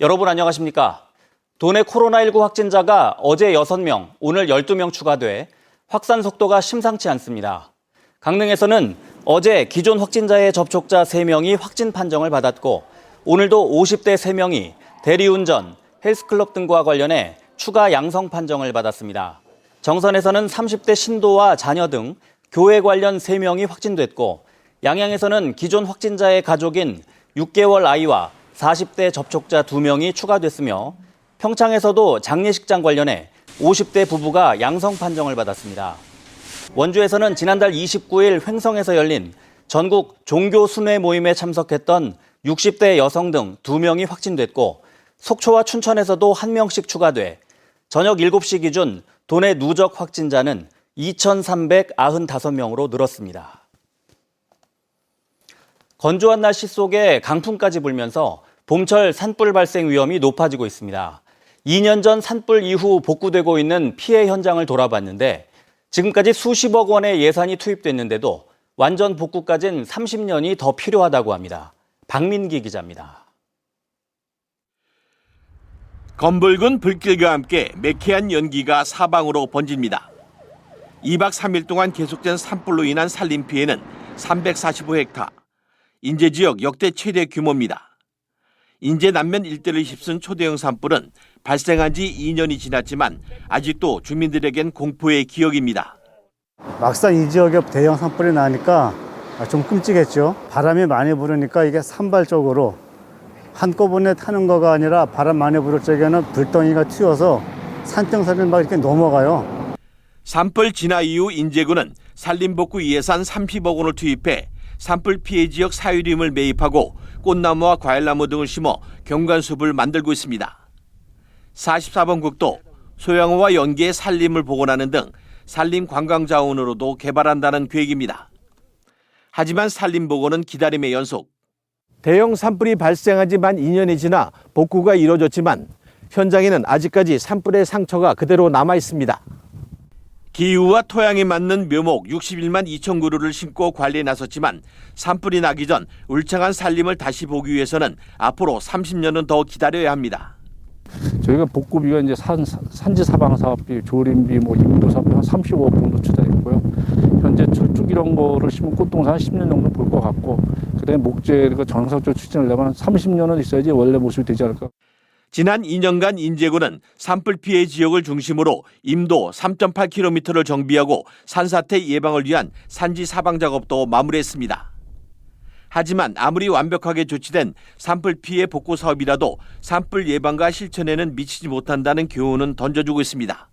여러분 안녕하십니까? 도내 코로나19 확진자가 어제 6명, 오늘 12명 추가돼 확산 속도가 심상치 않습니다. 강릉에서는 어제 기존 확진자의 접촉자 3명이 확진 판정을 받았고 오늘도 50대 3명이 대리운전, 헬스클럽 등과 관련해 추가 양성 판정을 받았습니다. 정선에서는 30대 신도와 자녀 등 교회 관련 3명이 확진됐고 양양에서는 기존 확진자의 가족인 6개월 아이와 40대 접촉자 2명이 추가됐으며 평창에서도 장례식장 관련해 50대 부부가 양성 판정을 받았습니다. 원주에서는 지난달 29일 횡성에서 열린 전국 종교 순회 모임에 참석했던 60대 여성 등 2명이 확진됐고 속초와 춘천에서도 1명씩 추가돼 저녁 7시 기준 도내 누적 확진자는 2,395명으로 늘었습니다. 건조한 날씨 속에 강풍까지 불면서 봄철 산불 발생 위험이 높아지고 있습니다. 2년 전 산불 이후 복구되고 있는 피해 현장을 돌아봤는데 지금까지 수십억 원의 예산이 투입됐는데도 완전 복구까지는 30년이 더 필요하다고 합니다. 박민기 기자입니다. 검붉은 불길과 함께 매캐한 연기가 사방으로 번집니다. 2박 3일 동안 계속된 산불로 인한 산림 피해는 345헥타, 인제 지역 역대 최대 규모입니다. 인제 남면 일대를 휩쓴 초대형 산불은 발생한 지 2년이 지났지만 아직도 주민들에겐 공포의 기억입니다. 막상 이 지역에 대형 산불이 나니까 좀 끔찍했죠. 바람이 많이 부르니까 이게 산발적으로 한꺼번에 타는 거가 아니라 바람 많이 부를 적에는 불덩이가 튀어서 산등산을 막 이렇게 넘어가요. 산불 진화 이후 인제구는 산림복구 예산 30억 원을 투입해 산불 피해 지역 사유림을 매입하고 꽃나무와 과일나무 등을 심어 경관숲을 만들고 있습니다. 44번 국도 소양호와 연계의 산림을 복원하는 등 산림 관광 자원으로도 개발한다는 계획입니다. 하지만 산림 복원은 기다림의 연속. 대형 산불이 발생한 지 만 2년이 지나 복구가 이뤄졌지만 현장에는 아직까지 산불의 상처가 그대로 남아 있습니다. 기후와 토양에 맞는 묘목 61만 2천 그루를 심고 관리에 나섰지만 산불이 나기 전 울창한 산림을 다시 보기 위해서는 앞으로 30년은 더 기다려야 합니다. 저희가 복구비가 이제 산지 사방 사업비, 조림비, 인도 사업비 한 35억 정도 투자했고요. 현재 철쭉 이런 거를 심은 꽃동산 한 10년 정도 볼 것 같고, 그다음에 목재 정상적으로 추진하려면 30년은 있어야지 원래 모습이 되지 않을까. 지난 2년간 인제구는 산불 피해 지역을 중심으로 임도 3.8km를 정비하고 산사태 예방을 위한 산지 사방 작업도 마무리했습니다. 하지만 아무리 완벽하게 조치된 산불 피해 복구 사업이라도 산불 예방과 실천에는 미치지 못한다는 교훈은 던져주고 있습니다.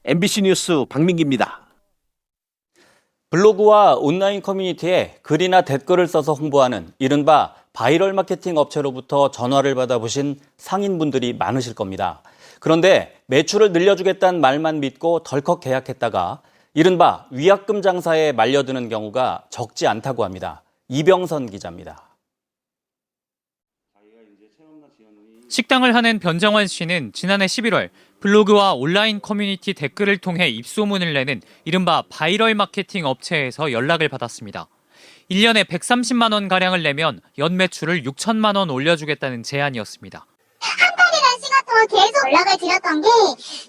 MBC 뉴스 박민기입니다. 블로그와 온라인 커뮤니티에 글이나 댓글을 써서 홍보하는 이른바 바이럴 마케팅 업체로부터 전화를 받아보신 상인분들이 많으실 겁니다. 그런데 매출을 늘려주겠다는 말만 믿고 덜컥 계약했다가 이른바 위약금 장사에 말려드는 경우가 적지 않다고 합니다. 이병선 기자입니다. 식당을 하는 변정환 씨는 지난해 11월 블로그와 온라인 커뮤니티 댓글을 통해 입소문을 내는 이른바 바이럴 마케팅 업체에서 연락을 받았습니다. 1년에 130만 원가량을 내면 연 매출을 6천만 원 올려주겠다는 제안이었습니다. 한 달이라는 시간 동안 계속 연락을 드렸던 게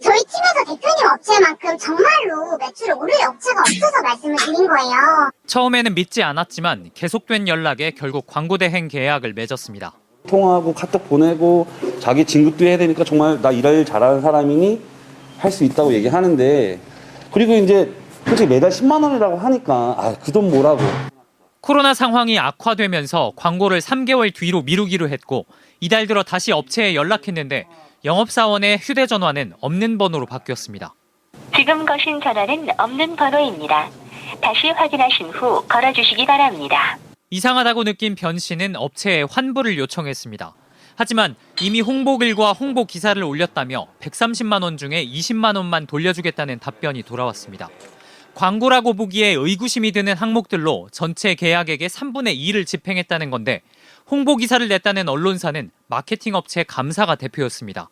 저희 팀에서 대표님 업체만큼 정말로 매출을 올릴 업체가 없어서 말씀을 드린 거예요. 처음에는 믿지 않았지만 계속된 연락에 결국 광고 대행 계약을 맺었습니다. 통화하고 카톡 보내고 자기 진급도 해야 되니까 정말 나 일할 잘하는 사람이니 할 수 있다고 얘기하는데 그리고 이제 솔직히 매달 10만 원이라고 하니까 그 돈 뭐라고. 코로나 상황이 악화되면서 광고를 3개월 뒤로 미루기로 했고 이달 들어 다시 업체에 연락했는데 영업사원의 휴대전화는 없는 번호로 바뀌었습니다. 지금 거신 전화는 없는 번호입니다. 다시 확인하신 후 걸어주시기 바랍니다. 이상하다고 느낀 변 씨는 업체에 환불을 요청했습니다. 하지만 이미 홍보글과 홍보 기사를 올렸다며 130만 원 중에 20만 원만 돌려주겠다는 답변이 돌아왔습니다. 광고라고 보기에 의구심이 드는 항목들로 전체 계약액의 3분의 2를 집행했다는 건데 홍보 기사를 냈다는 언론사는 마케팅 업체 감사가 대표였습니다.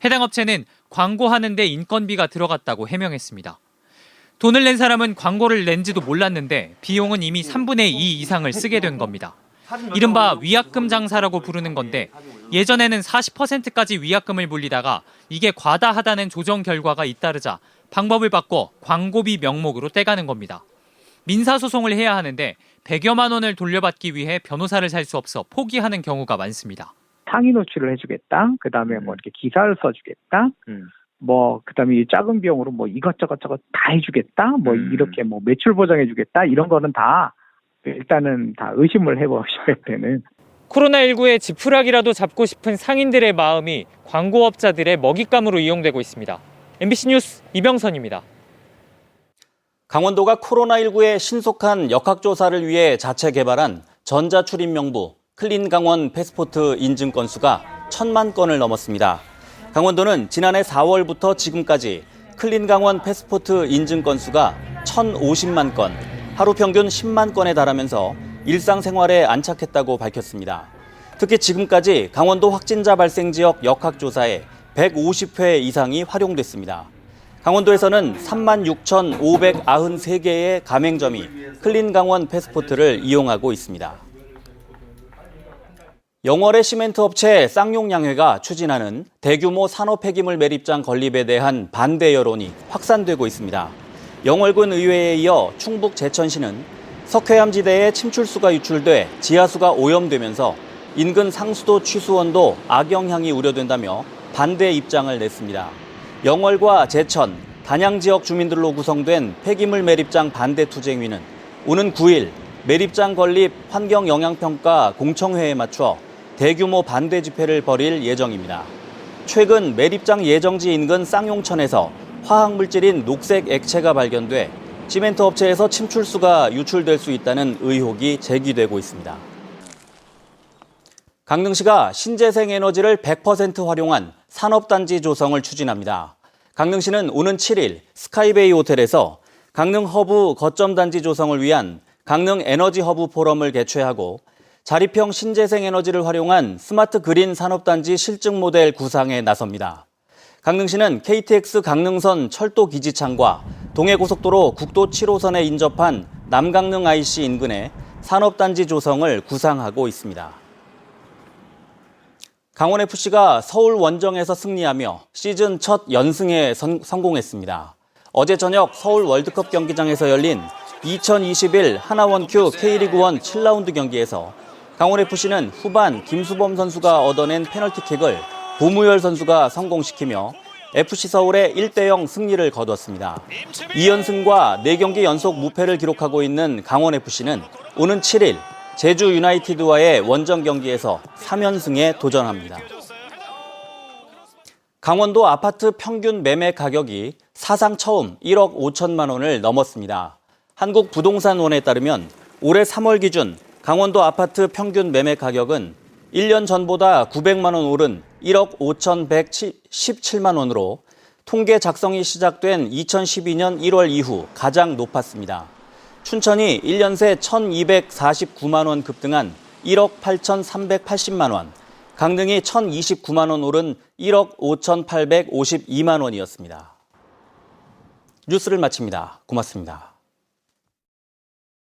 해당 업체는 광고하는데 인건비가 들어갔다고 해명했습니다. 돈을 낸 사람은 광고를 낸지도 몰랐는데 비용은 이미 3분의 2 이상을 쓰게 된 겁니다. 이른바 위약금 장사라고 부르는 건데 예전에는 40%까지 위약금을 물리다가 이게 과다하다는 조정 결과가 잇따르자 방법을 바꿔 광고비 명목으로 떼가는 겁니다. 민사소송을 해야 하는데 100여만 원을 돌려받기 위해 변호사를 살 수 없어 포기하는 경우가 많습니다. 상위 노출을 해주겠다. 그 다음에 뭐 이렇게 기사를 써주겠다. 뭐 그다음에 이 작은 비용으로 뭐 이것저것 다 해주겠다. 뭐 이렇게 뭐 매출 보장해주겠다. 이런 거는 다 일단은 다 의심을 해보셔야 되는. 코로나19의 지푸라기라도 잡고 싶은 상인들의 마음이 광고업자들의 먹잇감으로 이용되고 있습니다. MBC 뉴스 이병선입니다. 강원도가 코로나19의 신속한 역학조사를 위해 자체 개발한 전자출입명부 클린강원 패스포트 인증 건수가 1,000만 건을 넘었습니다. 강원도는 지난해 4월부터 지금까지 클린강원 패스포트 인증 건수가 1,050만 건, 하루 평균 10만 건에 달하면서 일상생활에 안착했다고 밝혔습니다. 특히 지금까지 강원도 확진자 발생 지역 역학조사에 150회 이상이 활용됐습니다. 강원도에서는 36,593개의 가맹점이 클린강원 패스포트를 이용하고 있습니다. 영월의 시멘트 업체 쌍용양회가 추진하는 대규모 산업 폐기물 매립장 건립에 대한 반대 여론이 확산되고 있습니다. 영월군 의회에 이어 충북 제천시는 석회암지대에 침출수가 유출돼 지하수가 오염되면서 인근 상수도 취수원도 악영향이 우려된다며 반대 입장을 냈습니다. 영월과 제천, 단양 지역 주민들로 구성된 폐기물 매립장 반대 투쟁위는 오는 9일 매립장 건립 환경영향평가 공청회에 맞춰 대규모 반대 집회를 벌일 예정입니다. 최근 매립장 예정지 인근 쌍용천에서 화학물질인 녹색 액체가 발견돼 시멘트 업체에서 침출수가 유출될 수 있다는 의혹이 제기되고 있습니다. 강릉시가 신재생 에너지를 100% 활용한 산업단지 조성을 추진합니다. 강릉시는 오는 7일 스카이베이 호텔에서 강릉 허브 거점단지 조성을 위한 강릉 에너지 허브 포럼을 개최하고 자립형 신재생 에너지를 활용한 스마트 그린 산업단지 실증 모델 구상에 나섭니다. 강릉시는 KTX 강릉선 철도 기지창과 동해고속도로 국도 7호선에 인접한 남강릉 IC 인근에 산업단지 조성을 구상하고 있습니다. 강원FC가 서울 원정에서 승리하며 시즌 첫 연승에 성공했습니다. 어제 저녁 서울 월드컵 경기장에서 열린 2021 하나원큐 K리그1 7라운드 경기에서 강원FC는 후반 김수범 선수가 얻어낸 페널티킥을 고무열 선수가 성공시키며 FC 서울의 1대0 승리를 거두었습니다. 2연승과 4경기 연속 무패를 기록하고 있는 강원FC는 오는 7일 제주 유나이티드와의 원정 경기에서 3연승에 도전합니다. 강원도 아파트 평균 매매 가격이 사상 처음 1억 5천만 원을 넘었습니다. 한국부동산원에 따르면 올해 3월 기준 강원도 아파트 평균 매매 가격은 1년 전보다 900만 원 오른 1억 5,117만 원으로 통계 작성이 시작된 2012년 1월 이후 가장 높았습니다. 춘천이 1년 새 1,249만 원 급등한 1억 8,380만 원, 강릉이 1,029만 원 오른 1억 5,852만 원이었습니다. 뉴스를 마칩니다. 고맙습니다.